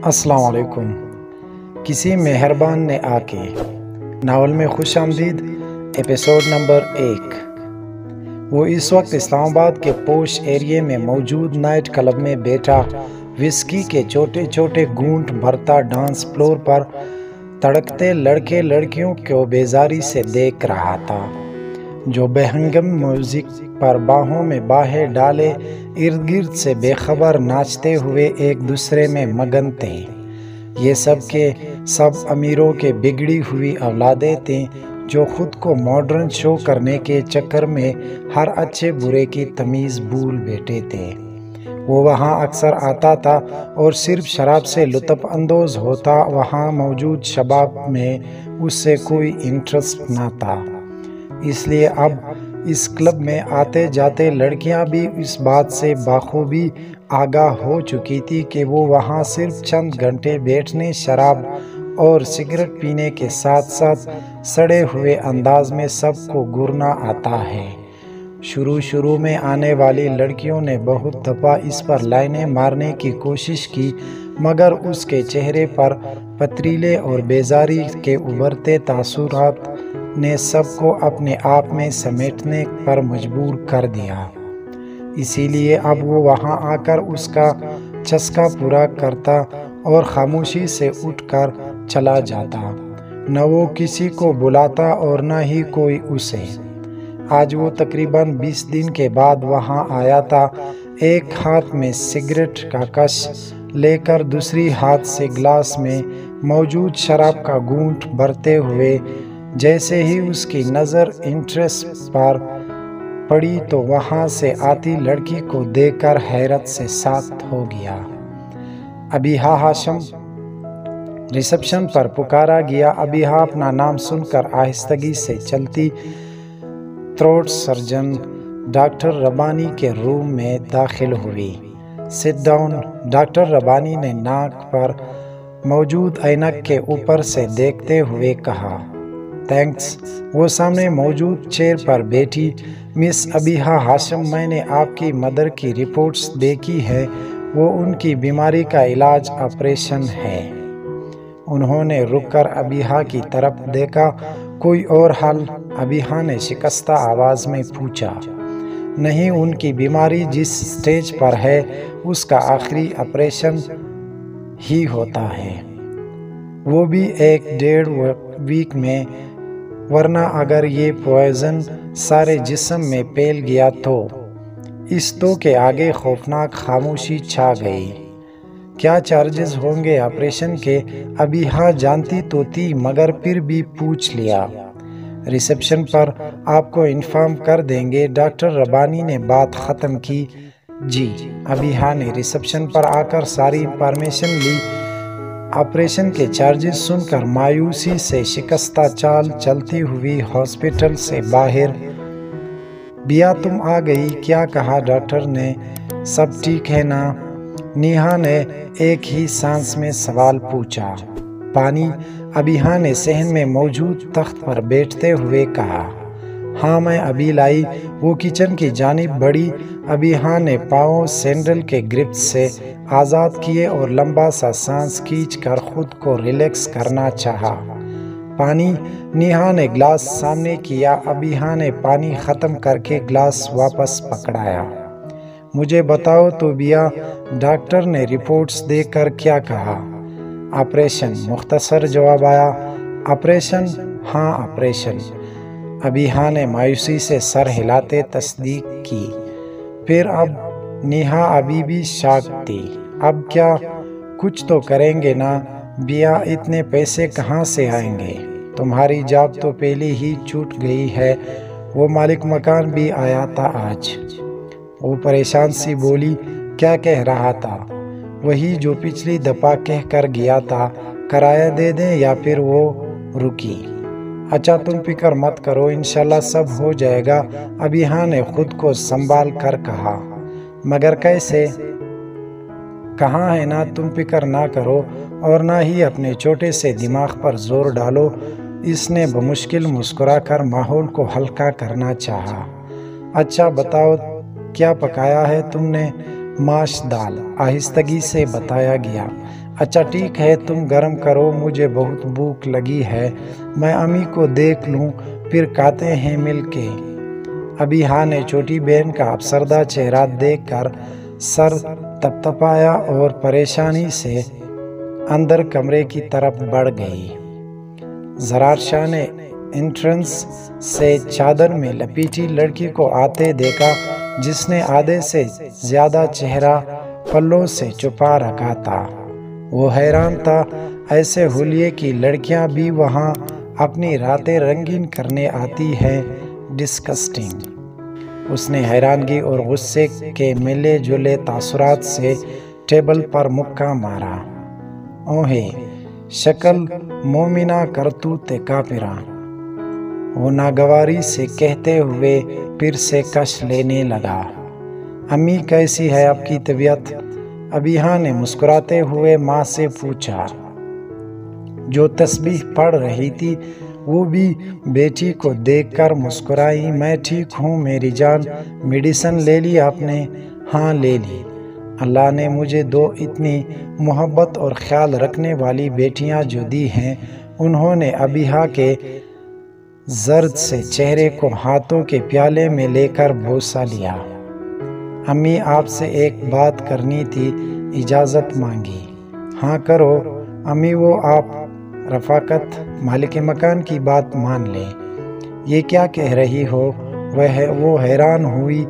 السلام علیکم۔ کسی مہربان نے آ کے ناول میں خوش آمدید ایپیسوڈ نمبر 1۔ وہ اس وقت اسلام آباد کے پوش ایریے میں موجود نائٹ کلب میں بیٹھا وسکی کے چھوٹے چھوٹے گھونٹ بھرتا ڈانس فلور پر تڑکتے لڑکے لڑکیوں کو بیزاری سے دیکھ رہا تھا، جو بہنگم میوزک پر باہوں میں باہیں ڈالے ارد گرد سے بے خبر ناچتے ہوئے ایک دوسرے میں مگن تھے۔ یہ سب کے سب امیروں کے بگڑی ہوئی اولادیں تھیں جو خود کو ماڈرن شو کرنے کے چکر میں ہر اچھے برے کی تمیز بھول بیٹھے تھے۔ وہ وہاں اکثر آتا تھا اور صرف شراب سے لطف اندوز ہوتا۔ وہاں موجود شباب میں اس سے کوئی انٹرسٹ نہ تھا، اس لیے اب اس کلب میں آتے جاتے لڑکیاں بھی اس بات سے بخوبی آگاہ ہو چکی تھی کہ وہ وہاں صرف چند گھنٹے بیٹھنے، شراب اور سگریٹ پینے کے ساتھ ساتھ سڑے ہوئے انداز میں سب کو گرنا آتا ہے۔ شروع میں آنے والی لڑکیوں نے بہت دفعہ اس پر لائنیں مارنے کی کوشش کی، مگر اس کے چہرے پر پتریلے اور بیزاری کے ابھرتے تاثرات نے سب کو اپنے آپ میں سمیٹنے پر مجبور کر دیا۔ اسی لیے اب وہ وہاں آ کر اس کا چسکا پورا کرتا اور خاموشی سے اٹھ کر چلا جاتا۔ نہ وہ کسی کو بلاتا اور نہ ہی کوئی اسے۔ آج وہ تقریباً 20 دن کے بعد وہاں آیا تھا، ایک ہاتھ میں سگریٹ کا کش لے کر دوسری ہاتھ سے گلاس میں موجود شراب کا گھونٹ بھرتے ہوئے۔ جیسے ہی اس کی نظر انٹریس پر پڑی تو وہاں سے آتی لڑکی کو دیکھ کر حیرت سے ساخت ہو گیا۔ ابیحا ہاشم ریسپشن پر پکارا گیا۔ ابیحا اپنا نام سن کر آہستگی سے چلتی تھروٹ سرجن ڈاکٹر ربانی کے روم میں داخل ہوئی۔ سٹ ڈاؤن، ڈاکٹر ربانی نے ناک پر موجود اینک کے اوپر سے دیکھتے ہوئے کہا۔ تھینکس۔ وہ سامنے موجود چیئر پر بیٹھی۔ مس ابیحا ہاشم، میں نے آپ کی مدر کی رپورٹس دیکھی ہے، وہ ان کی بیماری کا علاج آپریشن ہے۔ انہوں نے رک کر ابیحا کی طرف دیکھا۔ کوئی اور حل؟ ابیحا نے شکستہ آواز میں پوچھا۔ نہیں، ان کی بیماری جس سٹیج پر ہے اس کا آخری آپریشن ہی ہوتا ہے، وہ بھی 1-1.5 ویک میں، ورنہ اگر یہ پوائزن سارے جسم میں پھیل گیا تو۔ اس تو کے آگے خوفناک خاموشی چھا گئی۔ کیا چارجز ہوں گے آپریشن کے؟ ابیحا جانتی تو تھی مگر پھر بھی پوچھ لیا۔ ریسپشن پر آپ کو انفارم کر دیں گے، ڈاکٹر ربانی نے بات ختم کی۔ جی۔ ابیحا نے ریسپشن پر آ کر ساری انفارمیشن لی۔ آپریشن کے چارجز سن کر مایوسی سے شکستہ چال چلتی ہوئی ہاسپٹل سے باہر۔ بیا تم آ گئی، کیا کہا ڈاکٹر نے؟ سب ٹھیک ہے نا؟ نیہا نے ایک ہی سانس میں سوال پوچھا۔ پانی؟ ابیحا نے صحن میں موجود تخت پر بیٹھتے ہوئے کہا۔ ہاں میں ابھی لائی۔ وہ کچن کی جانب بڑھی۔ ابیحا نے پاؤں سینڈل کے گرپ سے آزاد کیے اور لمبا سا سانس کھینچ کر خود کو ریلیکس کرنا چاہا۔ پانی؟ نیہا نے گلاس سامنے کیا۔ ابیحا نے پانی ختم کر کے گلاس واپس پکڑایا۔ مجھے بتاؤ تو بیا، ڈاکٹر نے رپورٹس دیکھ کر کیا کہا؟ آپریشن، مختصر جواب آیا۔ آپریشن؟ ہاں آپریشن۔ ابیحا نے مایوسی سے سر ہلاتے تصدیق کی۔ پھر اب؟ نیہا ابھی بھی شاک تھی۔ اب کیا؟ کچھ تو کریں گے نا؟ بیا، اتنے پیسے کہاں سے آئیں گے؟ تمہاری جاب تو پہلے ہی چھوٹ گئی ہے۔ وہ مالک مکان بھی آیا تھا آج۔ وہ پریشان سی بولی۔ کیا کہہ رہا تھا؟ وہی جو پچھلی دفعہ کہہ کر گیا تھا، کرایہ دے دیں یا پھر وہ رکی۔ اچھا تم فکر مت کرو، انشاءاللہ سب ہو جائے گا، ابیحا نے خود کو سنبھال کر کہا۔ مگر کیسے؟ کہاں ہے نا، تم فکر نہ کرو اور نہ ہی اپنے چھوٹے سے دماغ پر زور ڈالو۔ اس نے بمشکل مسکرا کر ماحول کو ہلکا کرنا چاہا۔ اچھا بتاؤ کیا پکایا ہے تم نے؟ ماش دال آہستگی سے بتایا گیا۔ اچھا ٹھیک ہے، تم گرم کرو، مجھے بہت بھوک لگی ہے، میں امی کو دیکھ لوں، پھر کھاتے ہیں مل کے۔ ابیہا نے چھوٹی بہن کا افسردہ چہرہ دیکھ کر سر تپتپایا اور پریشانی سے اندر کمرے کی طرف بڑھ گئی۔ زرار شاہ نے انٹرنس سے چادر میں لپیٹی لڑکی کو آتے دیکھا جس نے آدھے سے زیادہ چہرہ پلوں سے چھپا رکھا تھا۔ وہ حیران تھا، ایسے حلیے کی لڑکیاں بھی وہاں اپنی راتیں رنگین کرنے آتی ہیں، ڈسکسٹنگ۔ اس نے حیرانگی اور غصے کے ملے جلے تاثرات سے ٹیبل پر مکہ مارا۔ اوہے شکل مومنہ کرتوت کافرہ، وہ ناگواری سے کہتے ہوئے پھر سے کش لینے لگا۔ امی کیسی ہے آپ کی طبیعت؟ ابیہا نے مسکراتے ہوئے ماں سے پوچھا، جو تسبیح پڑھ رہی تھی وہ بھی بیٹی کو دیکھ کر مسکرائی۔ میں ٹھیک ہوں میری جان، میڈیسن لے لی آپ نے؟ ہاں لے لی، اللہ نے مجھے 2 اتنی محبت اور خیال رکھنے والی بیٹیاں جو دی ہیں۔ انہوں نے ابیہا کے زرد سے چہرے کو ہاتھوں کے پیالے میں لے کر بوسہ لیا۔ امی آپ سے ایک بات کرنی تھی، اجازت مانگی؟ ہاں کرو امی، وہ آپ رفاقت مالک مکان کی بات مان لے۔ یہ کیا کہہ رہی ہو؟ وہ حیران ہوئی۔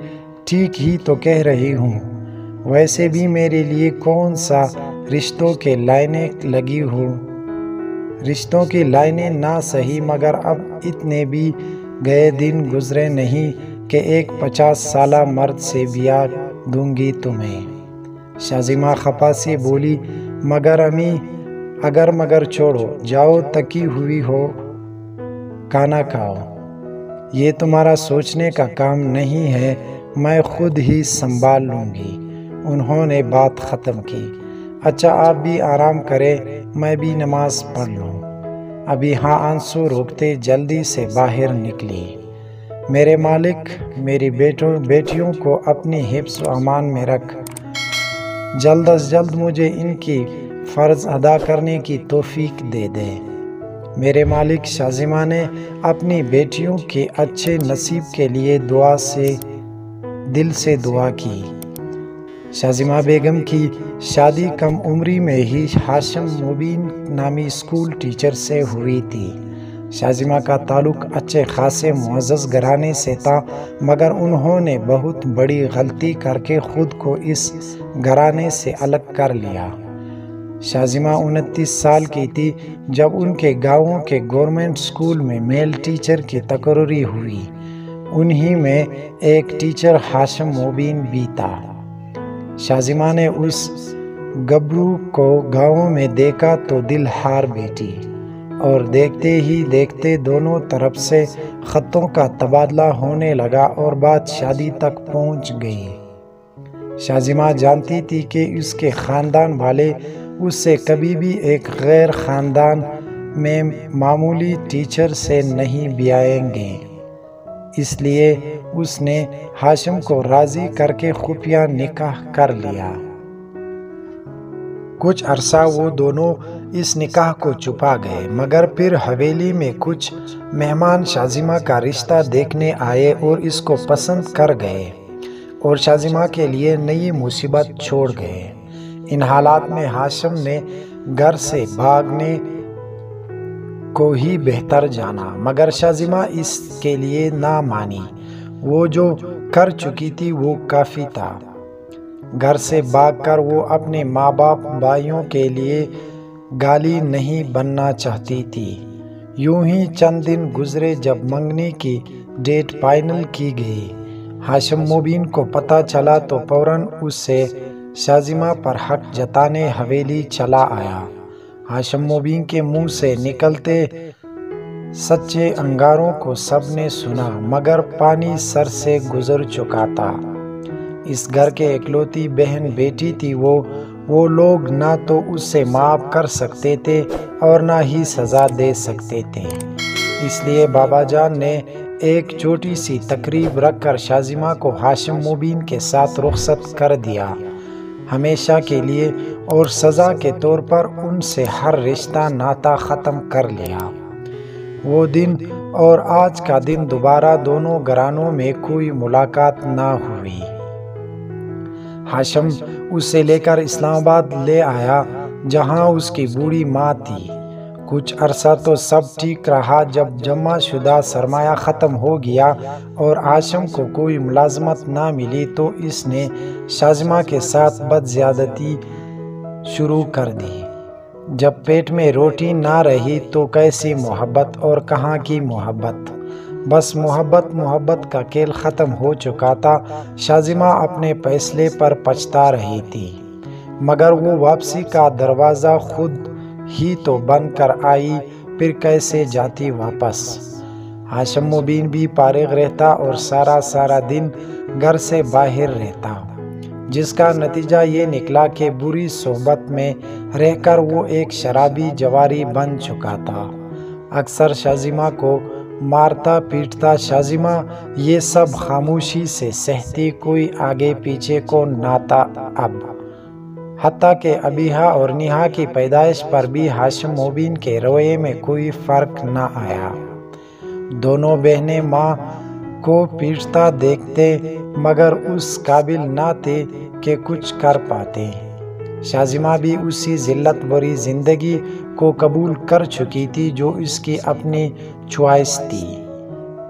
ٹھیک ہی تو کہہ رہی ہوں، ویسے بھی میرے لیے کون سا رشتوں کے لائنیں لگی ہو؟ رشتوں کی لائنیں نہ صحیح، مگر اب اتنے بھی گئے دن گزرے نہیں کہ ایک 50 سالہ مرد سے بیاہ دوں گی تمہیں۔ شازیمہ خفا سی بولی، مگر امی، اگر مگر چھوڑو، جاؤ تکی ہوئی ہو، کھانا کھاؤ۔ یہ تمہارا سوچنے کا کام نہیں ہے، میں خود ہی سنبھال لوں گی۔ انہوں نے بات ختم کی۔ اچھا آپ بھی آرام کریں، میں بھی نماز پڑھ لوں۔ ابیہا آنسو روکتے جلدی سے باہر نکلی۔ میرے مالک میری بیٹیوں کو اپنی حفظ و امان میں رکھ، جلد از جلد مجھے ان کی فرض ادا کرنے کی توفیق دے دے۔ میرے مالک، شازیمہ نے اپنی بیٹیوں کے اچھے نصیب کے لیے دل سے دعا کی۔ شازیمہ بیگم کی شادی کم عمری میں ہی ہاشم مبین نامی اسکول ٹیچر سے ہوئی تھی۔ شازیمہ کا تعلق اچھے خاصے معزز گھرانے سے تھا، مگر انہوں نے بہت بڑی غلطی کر کے خود کو اس گھرانے سے الگ کر لیا۔ شازیمہ 29 سال کی تھی جب ان کے گاؤں کے گورنمنٹ اسکول میں میل ٹیچر کی تقرری ہوئی۔ انہی میں ایک ٹیچر ہاشم مبین بھی تھا۔ شازیمہ نے اس گبرو کو گاؤں میں دیکھا تو دل ہار بیٹھی، اور دیکھتے ہی دیکھتے دونوں طرف سے خطوں کا تبادلہ ہونے لگا اور بات شادی تک پہنچ گئی۔ شازیمہ جانتی تھی کہ اس کے خاندان والے اس سے کبھی بھی ایک غیر خاندان میں معمولی ٹیچر سے نہیں بیائیں گے، اس لیے اس نے ہاشم کو راضی کر کے خفیہ نکاح کر لیا۔ کچھ عرصہ وہ دونوں اس نکاح کو چھپا گئے، مگر پھر حویلی میں کچھ مہمان شازیمہ کا رشتہ دیکھنے آئے اور اس کو پسند کر گئے اور شازیمہ کے لیے نئی مصیبت چھوڑ گئے۔ ان حالات میں ہاشم نے گھر سے بھاگنے کو ہی بہتر جانا، مگر شازیمہ اس کے لیے نہ مانی۔ وہ جو کر چکی تھی وہ کافی تھا۔ گھر سے بھاگ کر وہ اپنے ماں باپ بھائیوں کے لیے گالی نہیں بننا چاہتی تھی۔ یوں ہی چند دن گزرے جب منگنی کی ڈیٹ فائنل کی گئی۔ ہاشم مبین کو پتہ چلا تو فوراً اس سے شازیمہ پر حق جتانے حویلی چلا آیا۔ ہاشم مبین کے منہ سے نکلتے سچے انگاروں کو سب نے سنا، مگر پانی سر سے گزر چکا تھا۔ اس گھر کے اکلوتی بہن بیٹی تھی وہ لوگ نہ تو اس سے معاف کر سکتے تھے اور نہ ہی سزا دے سکتے تھے۔ اس لیے بابا جان نے ایک چھوٹی سی تقریب رکھ کر شازیمہ کو ہاشم مبین کے ساتھ رخصت کر دیا۔ ہمیشہ کے لیے اور سزا کے طور پر ان سے ہر رشتہ ناتا ختم کر لیا۔ وہ دن اور آج کا دن دوبارہ دونوں گھرانوں میں کوئی ملاقات نہ ہوئی۔ ہاشم اسے لے کر اسلام آباد لے آیا جہاں اس کی بوڑھی ماں تھی۔ کچھ عرصہ تو سب ٹھیک رہا۔ جب جمع شدہ سرمایہ ختم ہو گیا اور ہاشم کو کوئی ملازمت نہ ملی تو اس نے شازمہ کے ساتھ بدزیادتی شروع کر دی۔ جب پیٹ میں روٹی نہ رہی تو کیسی محبت اور کہاں کی محبت، بس محبت کا کھیل ختم ہو چکا تھا۔ شازمہ اپنے فیصلے پر پچھتا رہی تھی، مگر وہ واپسی کا دروازہ خود ہی تو بند کر آئی، پھر کیسے جاتی واپس۔ ہاشم مبین بھی فارغ رہتا اور سارا دن گھر سے باہر رہتا، جس کا نتیجہ یہ نکلا کہ بری صحبت میں رہ کر وہ ایک شرابی جواری بن چکا تھا۔ اکثر شازمہ کو مارتا پیٹتا، شازمہ یہ سب خاموشی سے سہتی، کوئی آگے پیچھے کو نہ تھا اب۔ حتیٰ کہ ابیہا اور نیہا کی پیدائش پر بھی ہاشم مبین کے رویے میں کوئی فرق نہ آیا۔ دونوں بہنیں ماں کو پیٹتا دیکھتے مگر اس قابل نہ تھے کہ کچھ کر پاتے۔ شازمہ بھی اسی ذلت بھری زندگی کو قبول کر چکی تھی جو اس کی اپنی چوائس تھی۔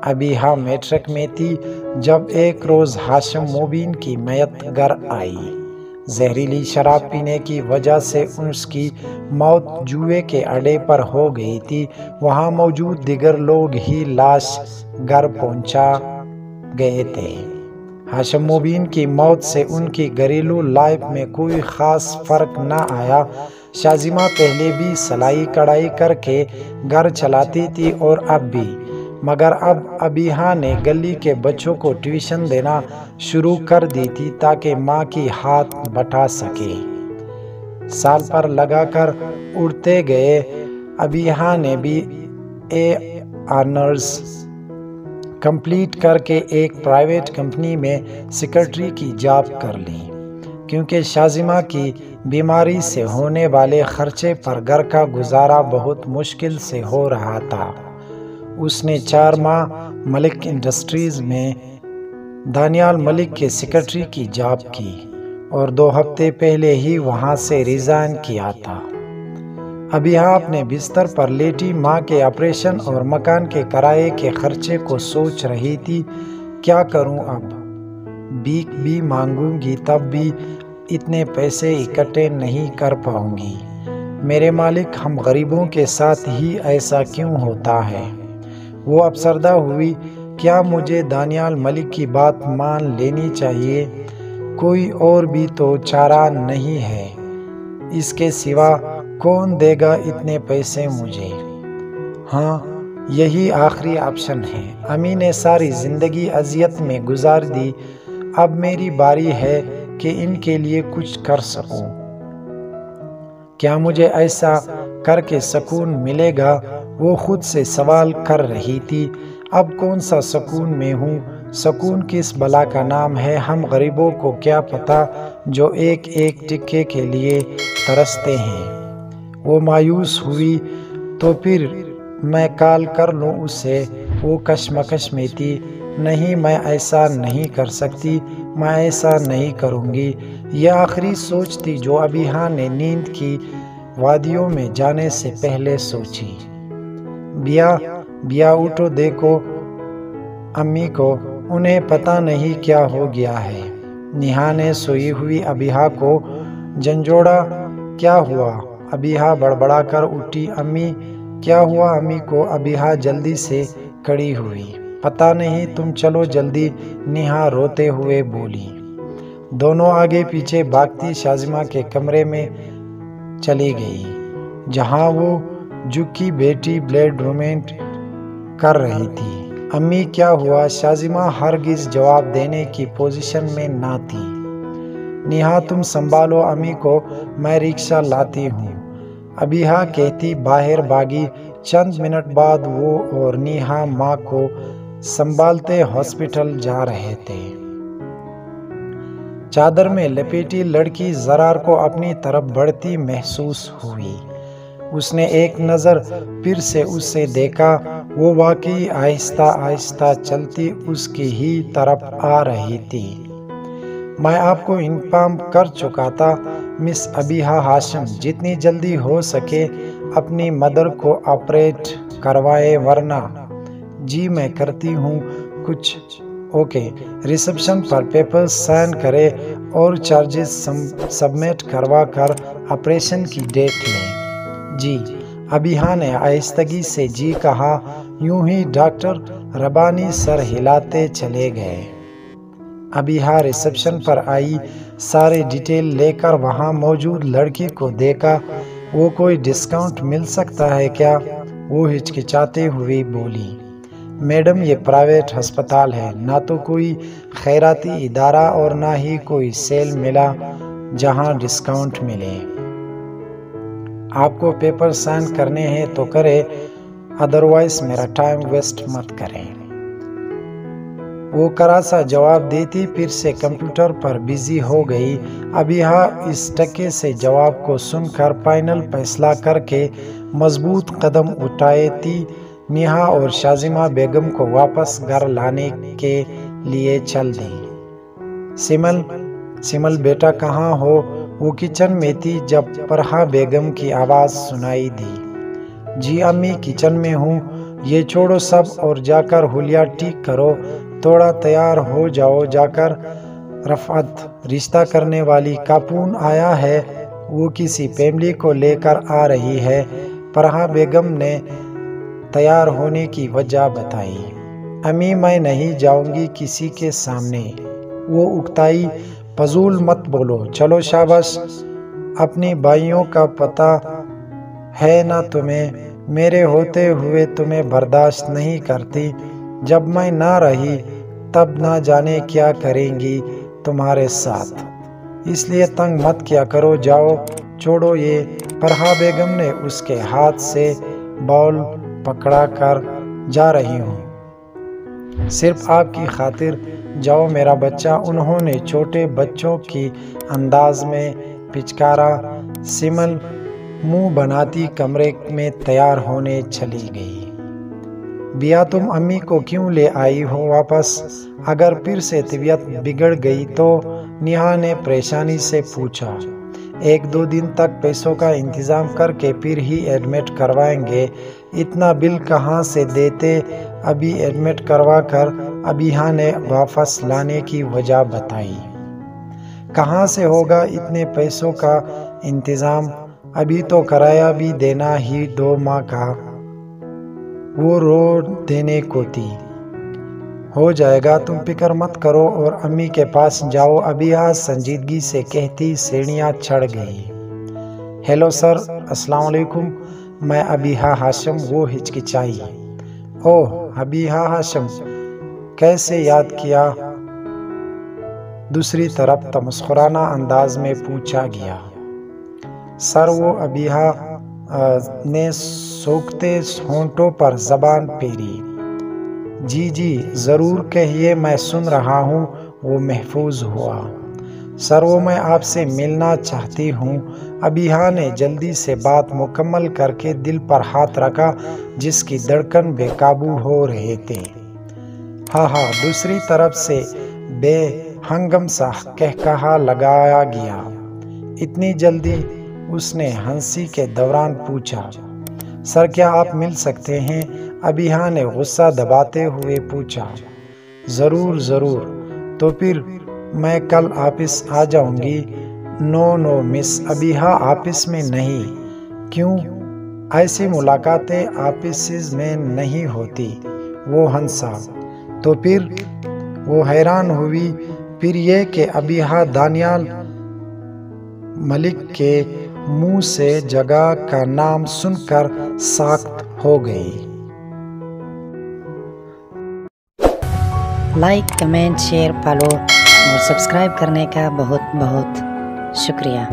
ابیہا میٹرک میں تھی جب ایک روز ہاشم مبین کی میت گھر آئی۔ زہریلی شراب پینے کی وجہ سے اس کی موت جوئے کے اڈے پر ہو گئی تھی۔ وہاں موجود دیگر لوگ ہی لاش گھر پہنچا گئے تھے۔ ہاشم مبین کی موت سے ان کی گھریلو لائف میں کوئی خاص فرق نہ آیا۔ شازمہ پہلے بھی سلائی کڑھائی کر کے گھر چلاتی تھی اور اب بھی، مگر اب ابیہا نے گلی کے بچوں کو ٹیوشن دینا شروع کر دی تھی تاکہ ماں کی ہاتھ بٹا سکے۔ سال پر لگا کر اڑتے گئے۔ ابیہا نے بھی آنرز کمپلیٹ کر کے ایک پرائیویٹ کمپنی میں سیکرٹری کی جاب کر لی، کیونکہ شازمہ کی بیماری سے ہونے والے خرچے پر گھر کا گزارا بہت مشکل سے ہو رہا تھا۔ اس نے 4 ماہ ملک انڈسٹریز میں دانیال ملک کے سیکرٹری کی جاب کی اور 2 ہفتے پہلے ہی وہاں سے ریزائن کیا تھا۔ ابیہا اپنے بستر پر لیٹی ماں کے آپریشن اور مکان کے کرائے کے خرچے کو سوچ رہی تھی۔ کیا کروں اب؟ بھیک بھی مانگوں گی تب بھی اتنے پیسے اکٹھے نہیں کر پاؤں گی۔ میرے مالک، ہم غریبوں کے ساتھ ہی ایسا کیوں ہوتا ہے؟ وہ افسردہ ہوئی۔ کیا مجھے دانیال ملک کی بات مان لینی چاہیے؟ کوئی اور بھی تو چارہ نہیں ہے، اس کے سوا کون دے گا اتنے پیسے مجھے؟ ہاں، یہی آخری آپشن ہے۔ امی نے ساری زندگی اذیت میں گزار دی، اب میری باری ہے کہ ان کے لیے کچھ کر سکوں۔ کیا مجھے ایسا کر کے سکون ملے گا؟ وہ خود سے سوال کر رہی تھی۔ اب کون سا سکون میں ہوں؟ سکون کس بلا کا نام ہے؟ ہم غریبوں کو کیا پتہ جو ایک ایک ٹکے کے لیے ترستے ہیں۔ وہ مایوس ہوئی۔ تو پھر میں کال کر لوں اسے؟ وہ کشمکش میں تھی۔ نہیں، میں ایسا نہیں کر سکتی، میں ایسا نہیں کروں گی۔ یہ آخری سوچ تھی جو ابیہا نے نیند کی وادیوں میں جانے سے پہلے سوچی۔ بیا اٹھو، دیکھو امی کو، انہیں پتہ نہیں کیا ہو گیا ہے۔ نیہا نے سوئی ہوئی ابیہا کو جھنجھوڑا۔ کیا ہوا؟ ابیہا بڑبڑا کر اٹھی۔ امی، کیا ہوا امی کو؟ ابیہا جلدی سے کھڑی ہوئی۔ پتہ نہیں، تم چلو جلدی، نیہا روتے ہوئے بولی۔ دونوں آگے پیچھے بھاگتی شازمہ کے کمرے میں چلی گئی، جہاں وہ جھکی بیٹی بلیڈ رومانٹ کر رہی تھی۔ امی، کیا ہوا؟ شازمہ ہرگز جواب دینے کی پوزیشن میں نہ تھی۔ نیہا، تم سنبھالو امی کو، میں رکشہ لاتی ہوں، ابیہا کہتی باہر بھاگی۔ چند منٹ بعد وہ اور نیہا ماں کو سنبھالتے ہاسپٹل جا رہے تھے۔ چادر میں لپیٹی لڑکی زرار کو اپنی طرف بڑھتی محسوس ہوئی۔ اس نے ایک نظر پھر سے اسے دیکھا، وہ واقعی آہستہ آہستہ چلتی اس کی ہی طرف آ رہی تھی۔ میں آپ کو انفارم کر چکا تھا مس ابیحہ ہاشم، جتنی جلدی ہو سکے اپنی مدر کو آپریٹ کروائے، ورنہ جی میں کرتی ہوں کچھ۔ اوکے، ریسپشن پر پیپر سائن کرے اور چارجز سبمٹ کروا کر آپریشن کی ڈیٹ لیں۔ جی، ابیحہ نے آہستگی سے جی کہا، یوں ہی ڈاکٹر ربانی سر ہلاتے چلے گئے۔ ابیحہ ریسپشن پر آئی، سارے ڈیٹیل لے کر وہاں موجود لڑکی کو دیکھا۔ وہ کوئی ڈسکاؤنٹ مل سکتا ہے کیا؟ وہ ہچکچاتے ہوئے بولی۔ میڈم، یہ پرائیویٹ ہسپتال ہے، نہ تو کوئی خیراتی ادارہ اور نہ ہی کوئی سیل ملا جہاں ڈسکاؤنٹ ملے۔ آپ کو پیپر سائن کرنے ہیں تو کرے، ادروائز میرا ٹائم ویسٹ مت کریں۔ وہ کرا سا جواب دیتی پھر سے کمپیوٹر پر بزی ہو گئی۔ ابیحہ اس ٹکے سے جواب کو سن کر فائنل فیصلہ کر کے مضبوط قدم اٹھاتی نیہا اور شازیمہ بیگم کو واپس گھر لانے کے لیے چل دی۔ سمل بیٹا کہاں ہو؟ وہ کچن میں تھی جب فرحہ بیگم کی آواز سنائی دی۔ جی امی کچن میں ہوں، یہ چھوڑو سب اور جا کر حلیہ ٹھیک کرو، تھوڑا تیار ہو جاؤ جا کر۔ رفعت رشتہ کرنے والی کاپون آیا ہے، وہ کسی فیملی کو لے کر آ رہی ہے۔ فرحہ بیگم نے تیار ہونے کی وجہ بتائی۔ امی میں نہیں جاؤں گی کسی کے سامنے، وہ اکتائی۔ فضول مت بولو، چلو شاباش، اپنی بھائیوں کا پتہ ہے نا تمہیں، میرے ہوتے ہوئے تمہیں برداشت نہیں کرتی، جب میں نہ رہی تب نہ جانے کیا کریں گی تمہارے ساتھ، اس لیے تنگ مت کیا کرو، جاؤ چھوڑو یہ۔ فرحہ بیگم نے اس کے ہاتھ سے باؤل پکڑا کر، جا رہی ہوں، صرف آپ کی خاطر، جاؤ میرا بچہ، انہوں نے چھوٹے بچوں کی انداز میں پچکارا۔ سمل منہ بناتی کمرے میں تیار ہونے چلی گئی۔ بیا تم امی کو کیوں لے آئی ہو واپس؟ اگر پھر سے طبیعت بگڑ گئی تو؟ نیہا نے پریشانی سے پوچھا۔ 1-2 دن تک پیسوں کا انتظام کر کے پھر ہی ایڈمٹ کروائیں گے، اتنا بل کہاں سے دیتے؟ ابھی ایڈمٹ کروا کر ابیحہ نے واپس لانے کی وجہ بتائی۔ کہاں سے ہوگا اتنے پیسوں کا انتظام؟ ابھی تو کرایہ بھی دینا ہی 2 ماہ کا، وہ رو دینے کو تھی۔ ہو جائے گا، تم فکر مت کرو اور امی کے پاس جاؤ، ابیحہ سنجیدگی سے کہتی سیڑھیاں چڑھ گئی۔ ہیلو سر، السلام علیکم، میں ابیحہ ہاشم، وہ ہچکچائی۔ اوہ ابیحہ ہاشم، کیسے یاد کیا؟ دوسری طرف تمسخرانہ انداز میں پوچھا گیا۔ سر، وہ ابیحہ نے سوکھتے ہونٹوں پر زبان پھیری۔ جی جی ضرور کہیے، میں سن رہا ہوں، وہ محفوظ ہوا۔ سر، وہ میں آپ سے ملنا چاہتی ہوں۔ ابیحہ نے جلدی سے بات مکمل کر کے دل پر ہاتھ رکھا جس کی دھڑکن بے قابو ہو رہے تھے۔ ہاں، دوسری طرف سے بے ہنگم سا کہکہا لگایا گیا۔ اتنی جلدی؟ اس نے ہنسی کے دوران پوچھا۔ سر، کیا آپ مل سکتے ہیں؟ ابیحہ نے غصہ دباتے ہوئے پوچھا۔ ضرور، تو پھر میں کل آفس آ جاؤں گی۔ نو مس ابیحہ، آفس میں نہیں۔ کیوں؟ ایسی ملاقاتیں آفسز میں نہیں ہوتی، وہ ہنسا۔ تو پھر؟ وہ حیران ہوئی، پھر یہ کہ ابیحہ دانیال ملک کے منہ سے جگہ کا نام سن کر ساکت ہو گئی۔ لائک، کمنٹ، شیئر، فالو اور سبسکرائب کرنے کا بہت بہت شکریہ۔